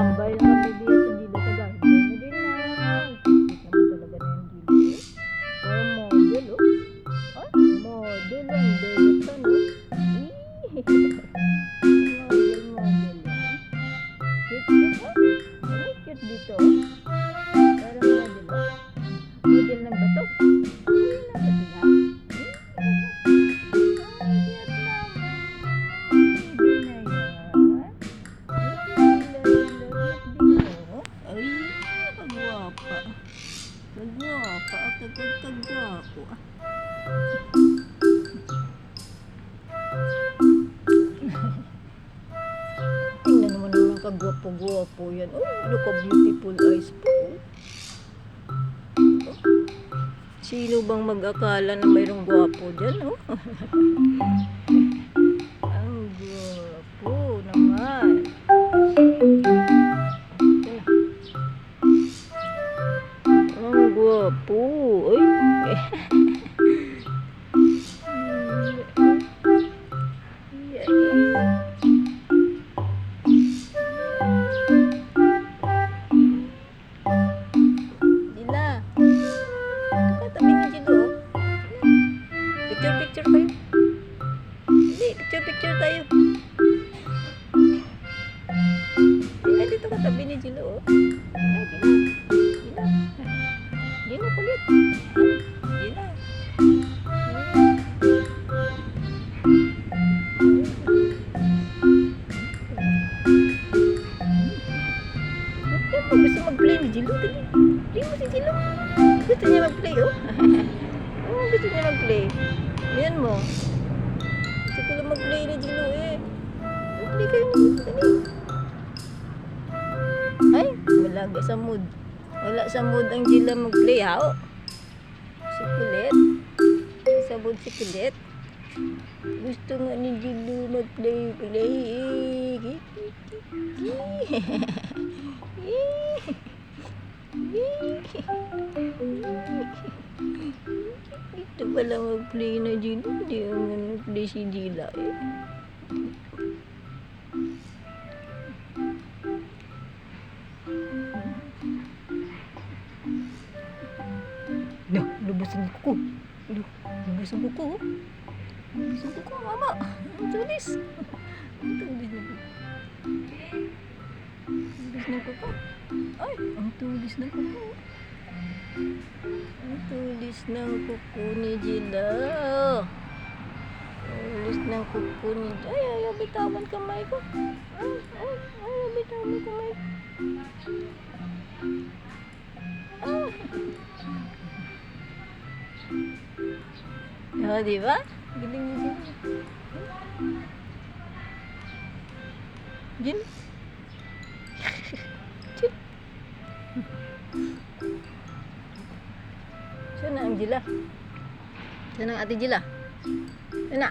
tambay lang kami dito sa Gila sa garden. Hindi na. Cute naman talaga na yung Gila. Parang model, oh. Ay, model lang. Deletan, oh. Model, model lang. Cute, cute, oh. Ay, cute dito, oh. Parang model, oh. Model ng bato. Ay, ng bato lang. Kagwapo. Tingnan naman naman kagwapo-gwapo yan. Oh, look how beautiful eyes po. Oh. Sino bang mag-akala na mayroong gwapo dyan? Oh. Ang gwapo naman. Ang gwapo. Ay. Picture kayo. Hindi, picture tayo. Ay, dito ka tabi ni Jilo, oh. Ay, Jilo. Jilo, kulit. Jilo. Gusto mag-play ni Jilo. Play mo si Jilo. Gusto niya mag-play, oh. Oh, gusto niya mag-play. Ayan mo. Gusto ko lang mag-play ni Jilo, eh. Mag-play kayo ni Jilo. Ay, wala sa mood. Wala sa mood ang Jila mag-play, ha? Oh. Si Kulit. Sa mood si Kulit. Gusto nga ni Jilo mag-play. Ito pala mag-play na Jilo. Hindi naman mag-play si Jila, eh. No, lubos ang kuko. Lubos ang kuko. Lubos ang kuko, mama. Ang tulis. Ang tulis ng kuko. Tulis ng kuko. Ay, ang tulis ng kuko. Ang tulis ng kuko ni Jila. Tulis ng kuko ni Jila. Ay, ayaw bitawan kamay ko. Ay, ayaw bitawan kamay ko. Ah. Oh, di ba? Galing ni Jin. Jin. Jin. Saan na ang Jila? Saan ang ate Jila? Saan na?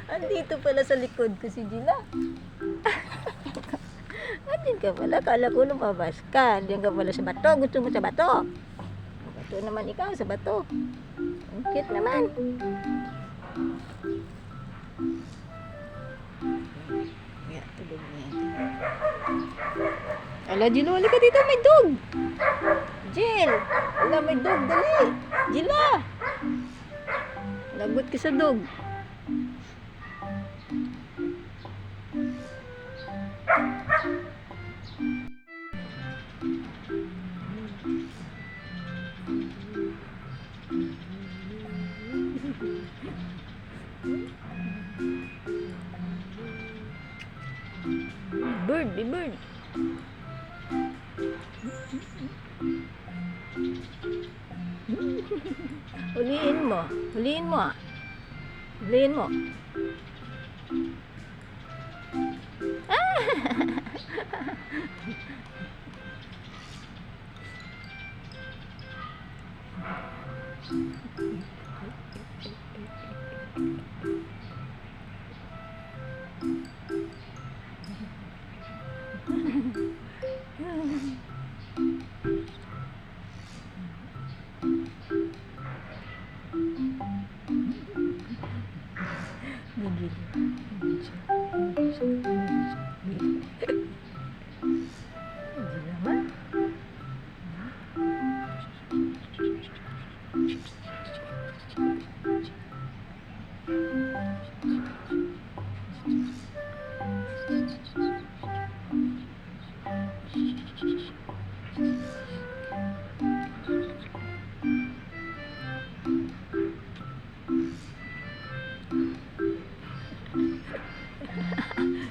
Andito pala sa likod ko si Jila. Andyan ka pala. Kala ko lumabas ka. Andyan ka pala sa bato. Gusto mo sa bato? Bato naman ikaw sa bato. Ang cute naman. Yeah, tulog niya. Ala, Jilo, wala ka dito. May dog. Jill. Wala, may dog. Dali. Jila. Lagot ka sa dog. Bird, be bird. Huliin mo. Huliin mo. Huliin mo. Ah!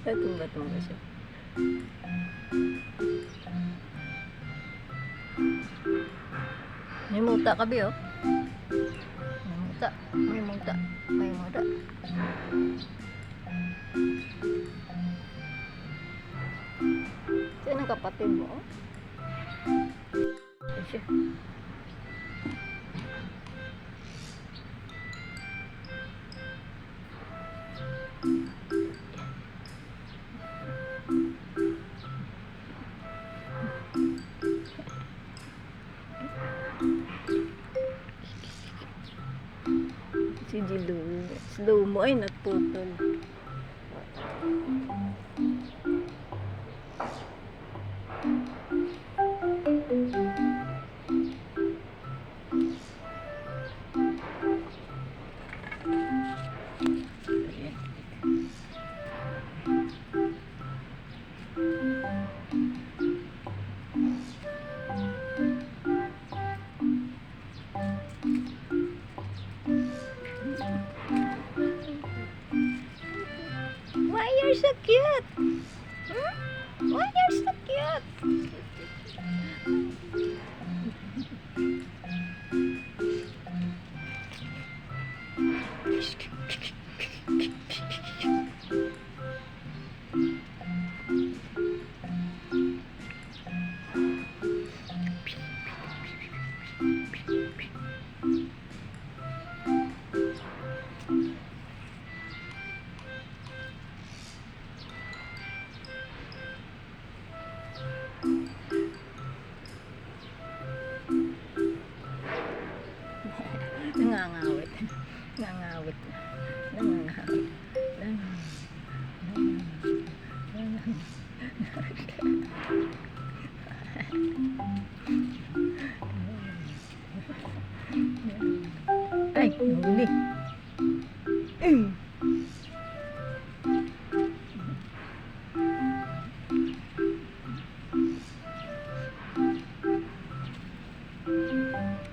Natumba-tumba siya. May muta ka, Bi, oh. May muta. May muta. May muta. Saan ang kapatid mo, oh? Ayan siya. Si Jilu, slow mo ay naputol. Why you're so cute? Hmm? Why you're so cute? Nangangawit. Nangangawit na. Nangangawit. Ay, nahuli.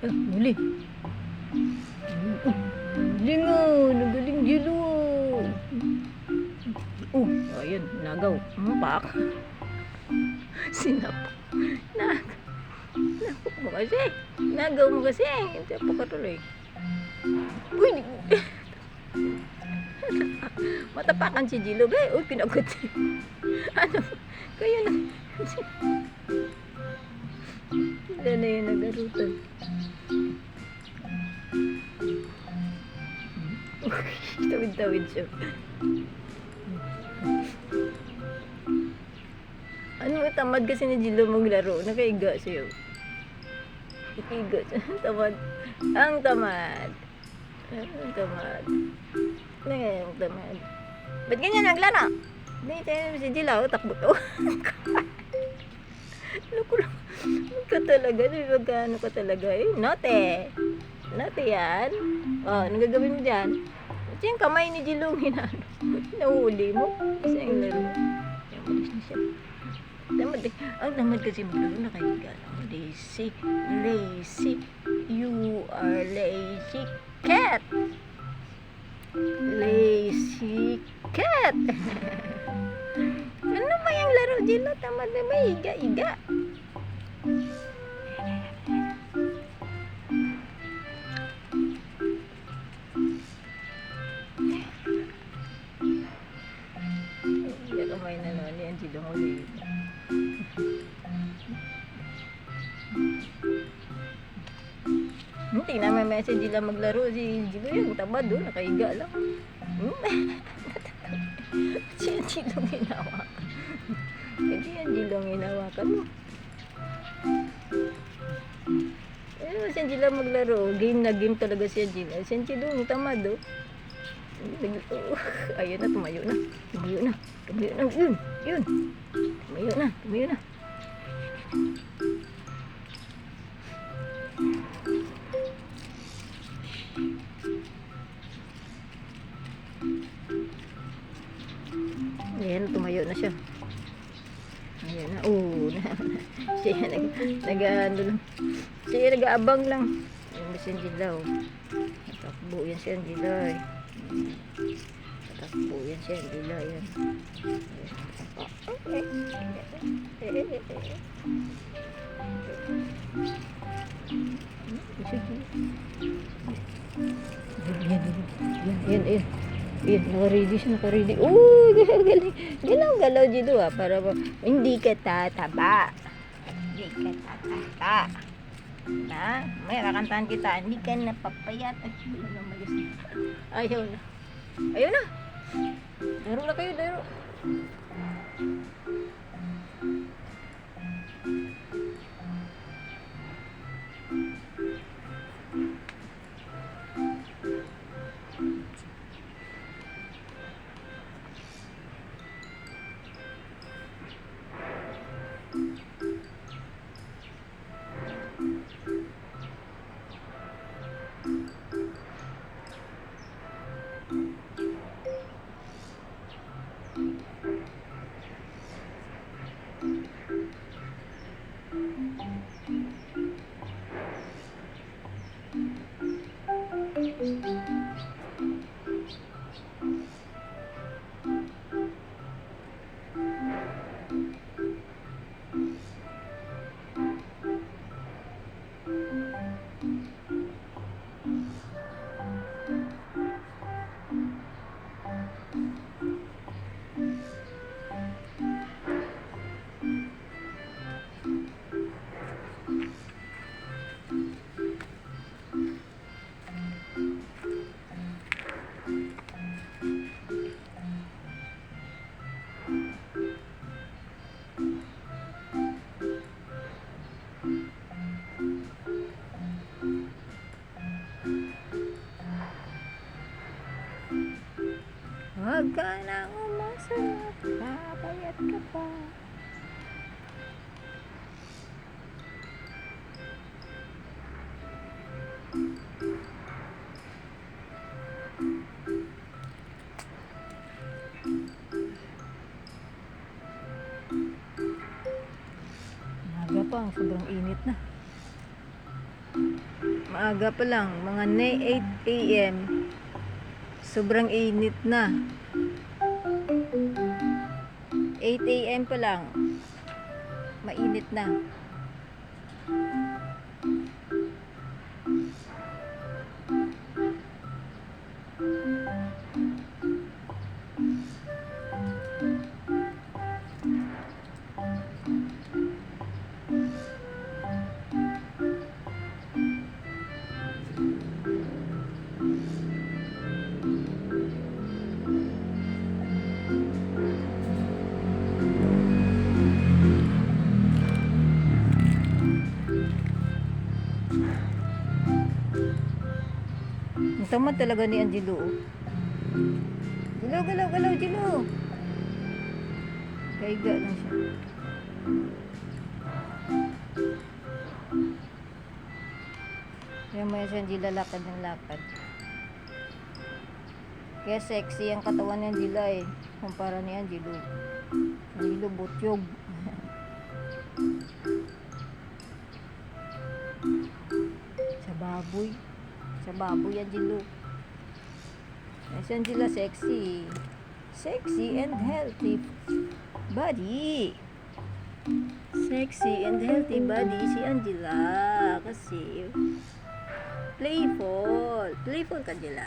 Nahuli. Lingon, nagaling Jilu. Ayun, nagaw. Pak. Sinap. Napok mo kasi. Nagaw mo kasi. Hindi pa katuloy. Uy, matapakan si Jilu. Uy, pinagot. Ano? Kaya na. Sila na yung nagarutan. Tawid-tawid siya. Ano mo, tamad kasi ni Jilu maglaro. Nakaiga siya. Nakaiga siya. Tamad. Ang tamad. Ang tamad. Ang tamad. Ba't ganyan naglaro? Hindi, si Jilu, takbo to. Ano ko lang. Ka talaga. Ano ka talaga eh. Note. Note yan. Ano gagawin mo dyan? Ito yung kamay ni Jilu. Nahuli mo. Kasi ang laro. Malis na siya. Tamad eh. Ang tamad kasi maglaro. Nakahiga lang. Lazy. Lazy. You are lazy cat. Lazy cat. Ano ba yung laro, Jilu? Tamad na ba? Iga-iga. Kamay na noon yan, Jilu mo ulit. Tingnan may message lang maglaro si Jilu yung tamad doon, nakaiga lang. Siya Jilu hinawakan. Hindi yan Jilu hinawakan mo. Si Jilu maglaro, game na game talaga si Jilu. Si Jilu yung tamad doon. Ayun na, tumayo na. Tumayo na. Tumayo na. Yun. Tumayo na. Tumayo na. Ayan, tumayo na siya. Ayan na. Siya nag-ano lang. Siya nag-aabang lang. Ayan ba siya Jilu. Natakbo yan siya Jilu. Takbo yan siya, Jilu yan. Yan. Yan, naka-ready siya, naka-ready. Uy, galing. Galaw-galaw dito para hindi ka tataba. Hindi ka tatata. Na, may kakantahan kita, hindi ka napapayat. Ay, wala na malis. Ayaw na. Ayaw na. Daro na kayo, daro. Huwag ka nang umasa, papayat ka pa. Maaga pa, sobrang init na. Maaga pa lang, mga 8 a.m. Sobrang init na. 8 a.m. pa lang. Mainit na. Ang tamad talaga ni Angelo. Galaw, Angelo. Kaiga lang siya. Kaya maya si Angela lakad ng lakad. Kaya sexy ang katawan ni Angela eh. Kumpara ni Angelo. Angelo butyog. Sa baboy Angelo. Si Angela sexy. Sexy and healthy body. Sexy and healthy body si Angela. Kasi playful. Playful ka Angela.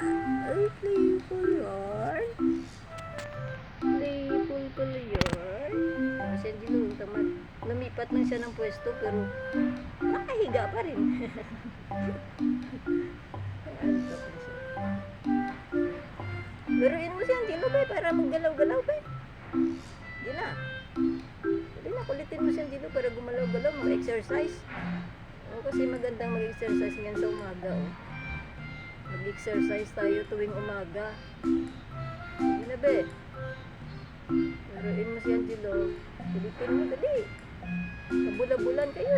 Ay, playful yarn. Playful pala yarn. Si Angelo, tamad. Lumipat lang siya ng pwesto pero nakahiga pa rin. Laruin mo si Angelo ba para maggalaw-galaw ba? Hindi na. Hindi na, kulitin mo si Angelo para gumalaw-galaw, mag-exercise. O, kasi magandang mag-exercise ngayon sa umaga. O. Mag-exercise tayo tuwing umaga. Hindi na ba? Laruin mo si Angelo. Kulitin mo, dali. Kabula-bulan kayo.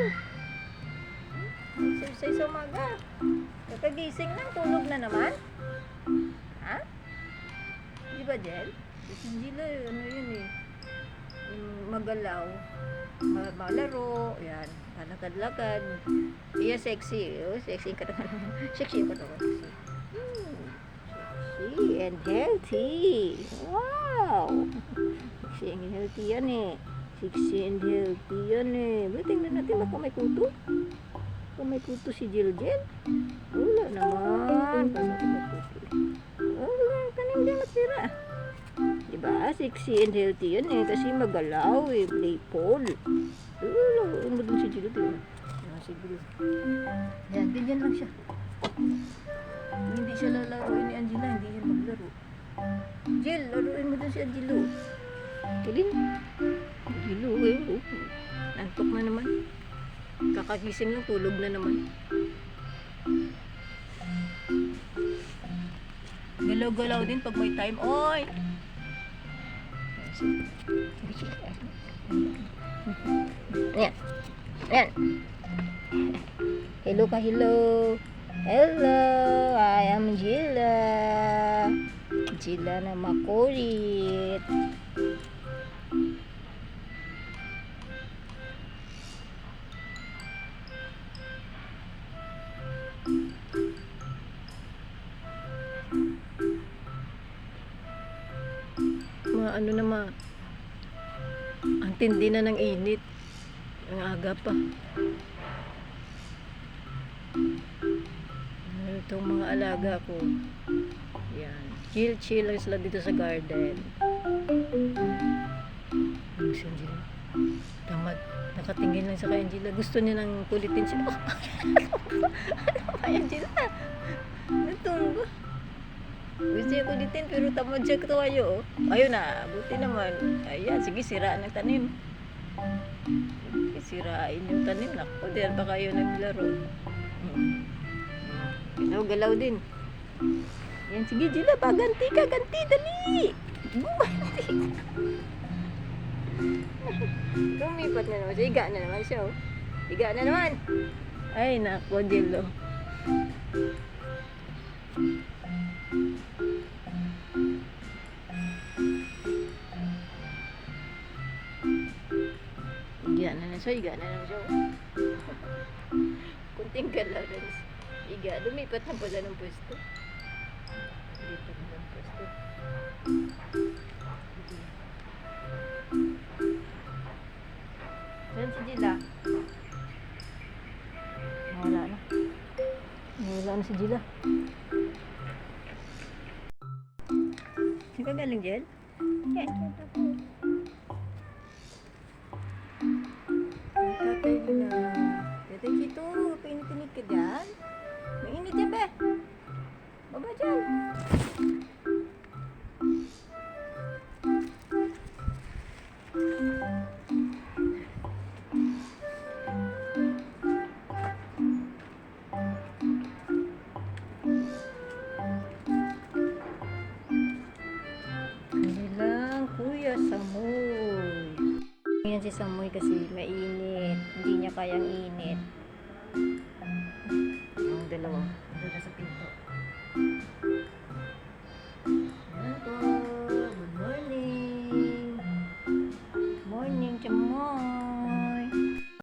Exercise sa umaga. Kakagising lang, tulog na naman. Ha? Di ba, Jel? Hindi lang, ano yun eh. Magalaw. Malaro. Yan. Lakad-lakad. Iya, sexy. Oh, sexy ka naman. Sexy ka naman. Sexy and healthy. Wow! Sexy and healthy yan eh. Sexy and healthy yan eh. Ba, tingnan natin baka may kuto. Baka may kuto si Jill. Wala naman. Paano ito may kuto? Wala, kaning di matira. Diba? Sexy and healthy yan eh. Kasi magalaw eh. Playful. Wala, mo dun si Jill. Siguro. Yan, ganyan lang siya. Kung hindi siya lalaroin ni Angela, hindi yan maglaro. Jill, laruin mo dun si Angelo. Kilin. Angelo eh. Oh. Nantok na naman. Kakagising lang, tulog na naman. Galaw-galaw din pag may time. Oy! Ayan. Ayan. Hello ka, hello. Hello, I am Jilla. Jilla na makulit. Ano naman, ang tindi na ng init. Ang aga pa. Itong mga alaga ko. Yan. Chill lang sila dito sa garden. Ano si Angela? Tamad. Nakatingin lang sa kay Angela. Gusto niya nang kulitin siya. Ano ba Angela? Natumba. Gusto niya kulitin pero tamad siya kayo. Ayun na. Buti naman. Ayan. Sige, siraan ng tanim. Sirain yung tanim. Naku, diyan pa kayo naglaro. Galaw-galaw din. Yan, sige Jilla, ganti ka, ganti, dali. Gumanti. Lumipat na naman siya, higa na naman siya, oh. Higa na naman. Ay, nako, Jillo. Higa na naman siya, oh. Kunting galaw na siya. Iga, lumipat na pala ng pwesto. Lumipat na ng pwesto. Saan si Jilla? Nawala na. Nawala na si Jilla. Saan ka galing, Jel? Yan, kanta po. Tatay na. Tatay Chito, painit-init ka dyan? Mainit yan, be. Baba dyan. Kanilang Kuya Samoy. Yan si Samoy kasi mainit. Hindi niya kayang init. Ang dalawa. Doon sa pinto.